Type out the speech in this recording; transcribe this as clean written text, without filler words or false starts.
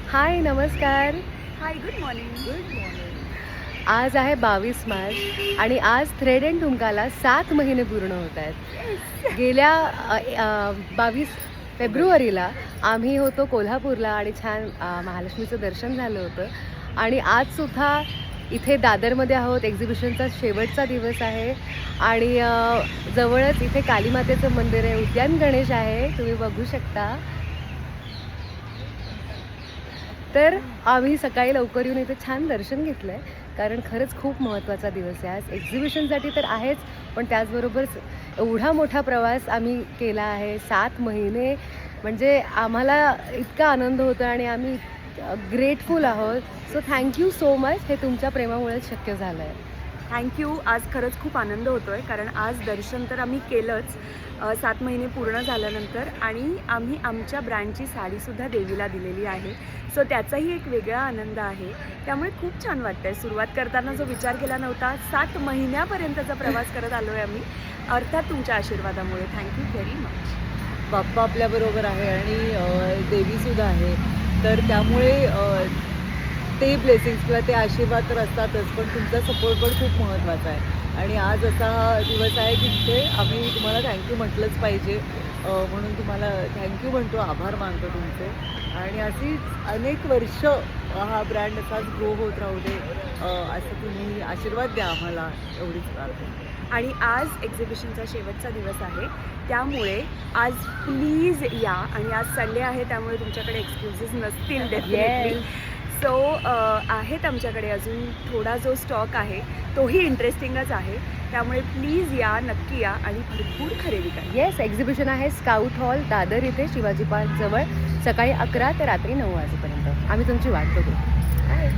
हाय, नमस्कार. हाय, good morning. Good morning. आज आहे 22 मार्च आणि आज थ्रेड अँड ठुमकाला 7 महिने पूर्ण होत आहेत. गेल्या 22 फेब्रुवारीला आम्ही होतो कोल्हापूरला आणि छान महालक्ष्मीचं दर्शन झालं होतं आणि आजसुद्धा इथे दादरमध्ये आहोत. एक्झिबिशनचा शेवटचा दिवस आहे आणि जवळच इथे कालीमातेचं मंदिर आहे, उद्यान गणेश आहे, तुम्ही बघू शकता. तर आम्ही सकाळी लवकर येऊन इथे छान दर्शन घेतलं आहे, कारण खरंच खूप महत्त्वाचा दिवस आहे आज. एक्झिबिशनसाठी तर आहेच, पण त्याचबरोबर एवढा मोठा प्रवास आम्ही केला आहे. 7 महिने म्हणजे आम्हाला इतका आनंद होतो आणि आम्ही ग्रेटफुल आहोत. So thank you so much. हे तुमच्या प्रेमामुळेच शक्य झालं आहे. थँक्यू. आज खरंच खूप आनंद होतो आहे, कारण आज दर्शन तर आम्ही केलंच 7 महिने पूर्ण झाल्यानंतर, आणि आम्ही आमच्या ब्रँडची साडीसुद्धा देवीला दिलेली आहे. सो त्याचाही एक वेगळा आनंद आहे. त्यामुळे खूप छान वाटतं आहे. सुरुवात करताना जो विचार केला नव्हता, 7 महिन्यापर्यंतचा प्रवास करत आलो आहे आम्ही, अर्थात तुमच्या आशीर्वादामुळे. Thank you very much. बाप्पा आपल्याबरोबर आहे आणि देवीसुद्धा आहे, तर त्यामुळे ते ब्लेसिंग्स किंवा ते आशीर्वाद तर असतातच, पण तुमचा सपोर्ट पण खूप महत्त्वाचा आहे. आणि आज असा हा दिवस आहे की तिथे आम्ही तुम्हाला थँक्यू म्हटलंच पाहिजे, म्हणून तुम्हाला थँक्यू म्हणतो, आभार मानतो तुमचे. आणि अशीच अनेक वर्ष हा ब्रँड असाच ग्रो होत राहू दे, असं तुम्ही आशीर्वाद द्या आम्हाला, एवढीच प्रार्थना. आणि आज एक्झिबिशनचा शेवटचा दिवस आहे, त्यामुळे आज प्लीज या. आणि आज संडे आहे, त्यामुळे तुमच्याकडे एक्सक्युजेस नसतील डेफिनेटली. सो आहेत आमच्याकडे अजून थोडा जो स्टॉक आहे तोही इंटरेस्टिंगच आहे, त्यामुळे प्लीज या, नक्की या आणि भरपूर खरेदी करा. येस, एक्झिबिशन आहे स्काउट हॉल दादर इथे शिवाजी पार्क जवळ, सकाळी 11 ते रात्री 9 वाजेपर्यंत. आम्ही तुमची वाट बघू. बाय.